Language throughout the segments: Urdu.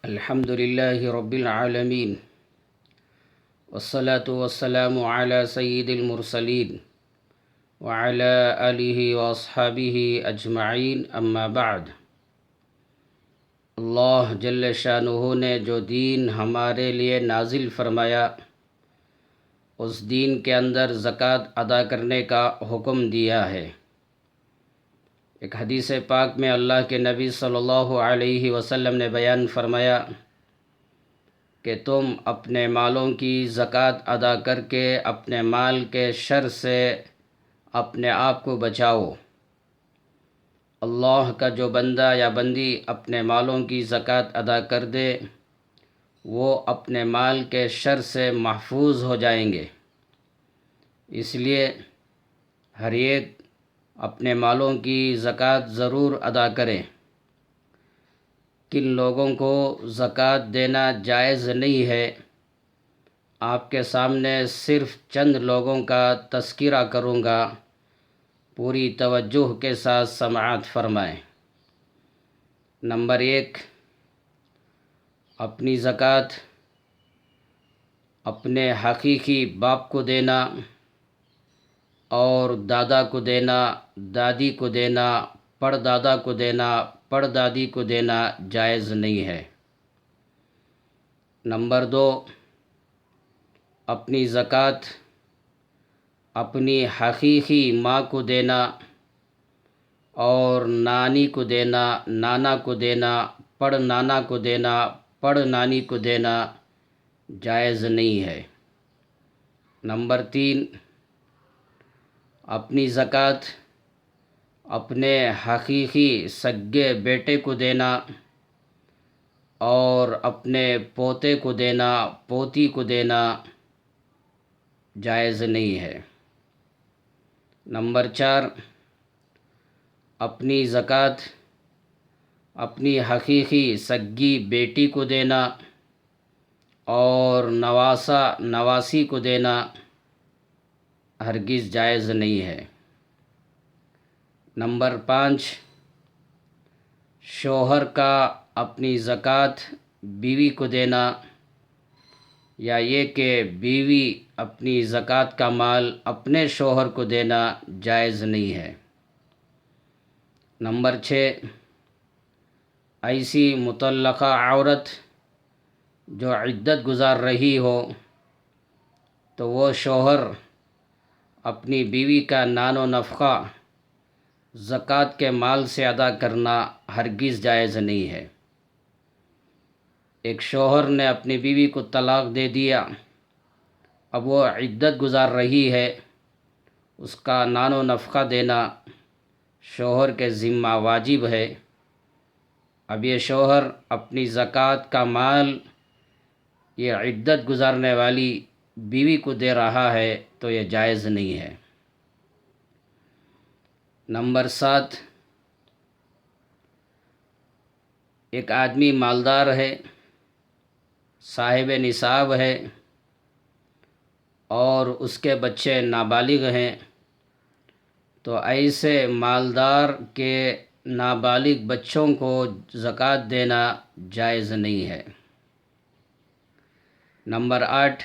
الحمد لله رب العالمين والصلاة والسلام على سيد المرسلين وعلى آله وأصحابه أجمعين أما بعد۔ اللہ جل شانہ نے جو دین ہمارے لیے نازل فرمایا، اس دین کے اندر زکوٰۃ ادا کرنے کا حکم دیا ہے۔ ایک حدیث پاک میں اللہ کے نبی صلی اللہ علیہ وسلم نے بیان فرمایا کہ تم اپنے مالوں کی زکوٰۃ ادا کر کے اپنے مال کے شر سے اپنے آپ کو بچاؤ۔ اللہ کا جو بندہ یا بندی اپنے مالوں کی زکوٰۃ ادا کر دے، وہ اپنے مال کے شر سے محفوظ ہو جائیں گے۔ اس لیے ہر ایک اپنے مالوں کی زکوٰۃ ضرور ادا کریں۔ کن لوگوں کو زکوٰۃ دینا جائز نہیں ہے، آپ کے سامنے صرف چند لوگوں کا تذکرہ کروں گا، پوری توجہ کے ساتھ سماعت فرمائیں۔ نمبر 1، اپنی زکوٰۃ اپنے حقیقی باپ کو دینا اور دادا کو دینا، دادی کو دینا، پردادا کو دینا، پردادی کو دینا جائز نہیں ہے۔ نمبر 2، اپنی زکوٰۃ اپنی حقیقی ماں کو دینا اور نانی کو دینا، نانا کو دینا، پڑ نانا کو دینا، پڑ نانی کو دینا جائز نہیں ہے۔ نمبر 3، اپنی زکوٰۃ اپنے حقیقی سگے بیٹے کو دینا اور اپنے پوتے کو دینا، پوتی کو دینا جائز نہیں ہے۔ نمبر 4، اپنی زکوٰۃ اپنی حقیقی سگی بیٹی کو دینا اور نواسا نواسی کو دینا ہرگز جائز نہیں ہے۔ نمبر 5، شوہر کا اپنی زکوٰۃ بیوی کو دینا، یا یہ کہ بیوی اپنی زکوٰۃ کا مال اپنے شوہر کو دینا جائز نہیں ہے۔ نمبر 6، ایسی مطلقہ عورت جو عدت گزار رہی ہو تو وہ شوہر اپنی بیوی کا نان و نفقہ زکوٰۃ کے مال سے ادا کرنا ہرگز جائز نہیں ہے۔ ایک شوہر نے اپنی بیوی کو طلاق دے دیا، اب وہ عدت گزار رہی ہے، اس کا نان و نفقہ دینا شوہر کے ذمہ واجب ہے۔ اب یہ شوہر اپنی زکوٰۃ کا مال یہ عدت گزارنے والی بیوی کو دے رہا ہے تو یہ جائز نہیں ہے۔ نمبر 7، ایک آدمی مالدار ہے، صاحب نصاب ہے اور اس کے بچے نابالغ ہیں، تو ایسے مالدار کے نابالغ بچوں کو زکوٰۃ دینا جائز نہیں ہے۔ نمبر 8،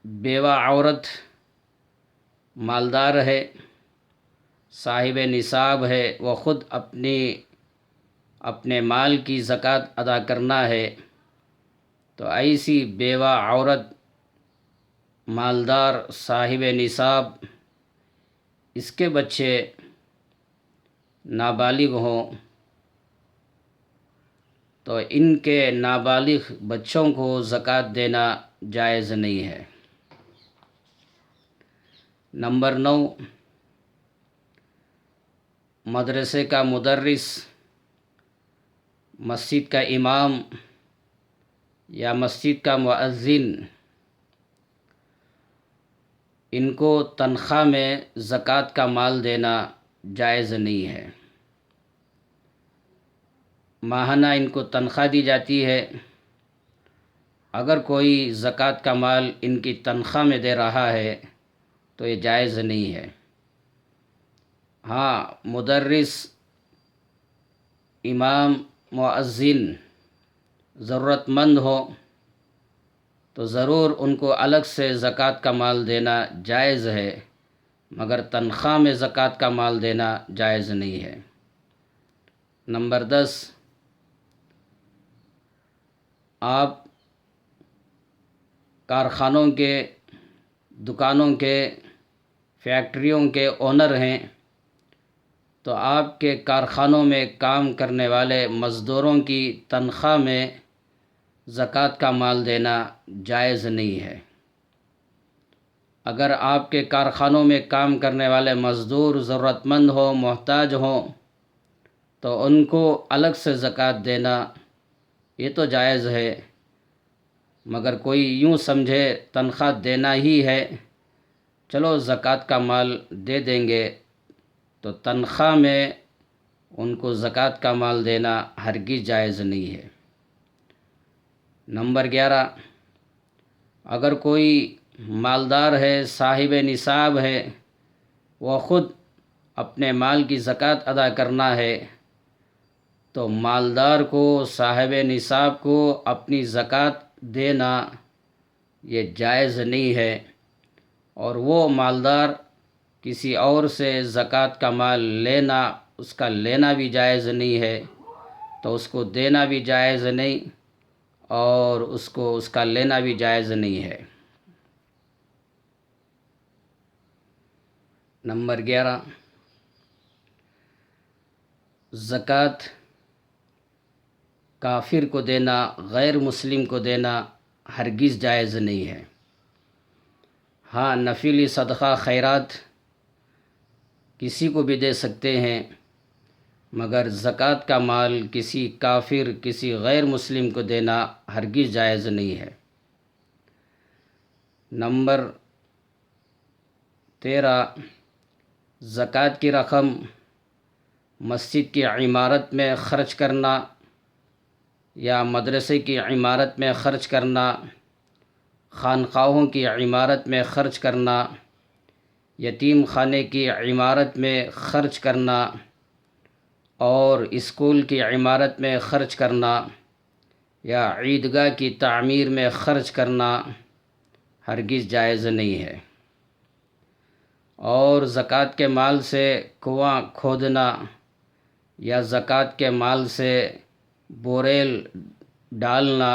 بیوہ عورت مالدار ہے، صاحب نصاب ہے، وہ خود اپنے مال کی زکوٰۃ ادا کرنا ہے، تو ایسی بیوہ عورت مالدار صاحب نصاب اس کے بچے نابالغ ہوں تو ان کے نابالغ بچوں کو زکوٰۃ دینا جائز نہیں ہے۔ نمبر 9، مدرسے کا مدرس، مسجد کا امام یا مسجد کا مؤذن، ان کو تنخواہ میں زکوٰۃ کا مال دینا جائز نہیں ہے۔ ماہانہ ان کو تنخواہ دی جاتی ہے، اگر کوئی زکوٰۃ کا مال ان کی تنخواہ میں دے رہا ہے تو یہ جائز نہیں ہے۔ ہاں، مدرس امام مؤذن ضرورت مند ہو تو ضرور ان کو الگ سے زکوٰۃ کا مال دینا جائز ہے، مگر تنخواہ میں زکوٰۃ کا مال دینا جائز نہیں ہے۔ نمبر 10، آپ کارخانوں کے، دکانوں کے، فیکٹریوں کے اونر ہیں تو آپ کے کارخانوں میں کام کرنے والے مزدوروں کی تنخواہ میں زکوٰۃ کا مال دینا جائز نہیں ہے۔ اگر آپ کے کارخانوں میں کام کرنے والے مزدور ضرورت مند ہوں، محتاج ہوں، تو ان کو الگ سے زکوٰۃ دینا یہ تو جائز ہے، مگر کوئی یوں سمجھے تنخواہ دینا ہی ہے، چلو زکوٰۃ کا مال دے دیں گے، تو تنخواہ میں ان کو زکوٰۃ کا مال دینا ہرگز جائز نہیں ہے۔ نمبر 11، اگر کوئی مالدار ہے، صاحب نصاب ہے، وہ خود اپنے مال کی زکوٰۃ ادا کرنا ہے، تو مالدار کو، صاحب نصاب کو اپنی زکوٰۃ دینا یہ جائز نہیں ہے، اور وہ مالدار کسی اور سے زکوٰۃ کا مال لینا، اس کا لینا بھی جائز نہیں ہے، تو اس کو دینا بھی جائز نہیں اور اس کو اس کا لینا بھی جائز نہیں ہے۔ نمبر 11، زکوٰۃ کافر کو دینا، غیر مسلم کو دینا ہرگز جائز نہیں ہے۔ ہاں، نفلی صدقہ خیرات کسی کو بھی دے سکتے ہیں، مگر زکوٰۃ کا مال کسی کافر، کسی غیر مسلم کو دینا ہرگز جائز نہیں ہے۔ نمبر 13، زکوٰۃ کی رقم مسجد کی عمارت میں خرچ کرنا یا مدرسے کی عمارت میں خرچ کرنا، خانقاہوں کی عمارت میں خرچ کرنا، یتیم خانے کی عمارت میں خرچ کرنا اور اسکول کی عمارت میں خرچ کرنا یا عیدگاہ کی تعمیر میں خرچ کرنا ہرگز جائز نہیں ہے۔ اور زکوٰۃ کے مال سے کنواں کھودنا یا زکوٰۃ کے مال سے بوریل ڈالنا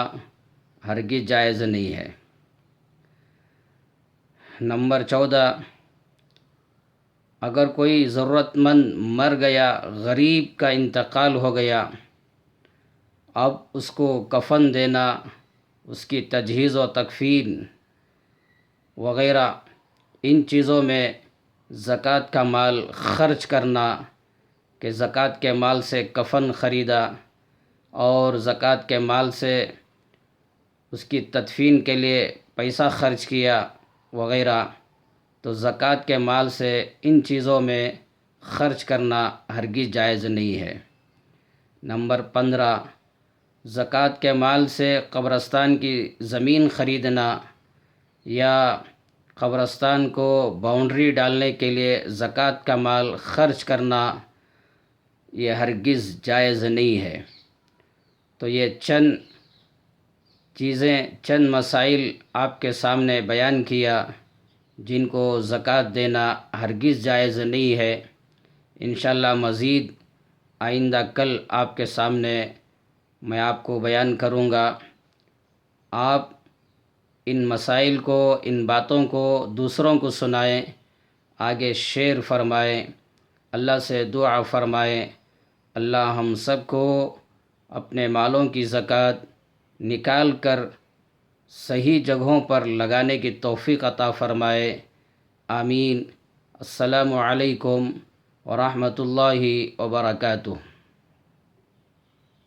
ہرگز جائز نہیں ہے۔ نمبر 14، اگر کوئی ضرورت مند مر گیا، غریب کا انتقال ہو گیا، اب اس کو کفن دینا، اس کی تجہیز و تکفین وغیرہ ان چیزوں میں زکوٰۃ کا مال خرچ کرنا، کہ زکوٰۃ کے مال سے کفن خریدا اور زکوٰۃ کے مال سے اس کی تدفین کے لیے پیسہ خرچ کیا وغیرہ، تو زکوٰۃ کے مال سے ان چیزوں میں خرچ کرنا ہرگز جائز نہیں ہے۔ نمبر 15، زکوٰۃ کے مال سے قبرستان کی زمین خریدنا یا قبرستان کو باؤنڈری ڈالنے کے لیے زکوٰۃ کا مال خرچ کرنا یہ ہرگز جائز نہیں ہے۔ تو یہ چند چیزیں، چند مسائل آپ کے سامنے بیان کیا جن کو زکوٰۃ دینا ہرگز جائز نہیں ہے۔ انشاءاللہ مزید آئندہ کل آپ کے سامنے میں آپ کو بیان کروں گا۔ آپ ان مسائل کو، ان باتوں کو دوسروں کو سنائیں، آگے شیئر فرمائیں، اللہ سے دعا فرمائیں، اللہ ہم سب کو اپنے مالوں کی زکوٰۃ نکال کر صحیح جگہوں پر لگانے کی توفیق عطا فرمائے، آمین۔ السلام علیکم ورحمۃ اللہ وبرکاتہ۔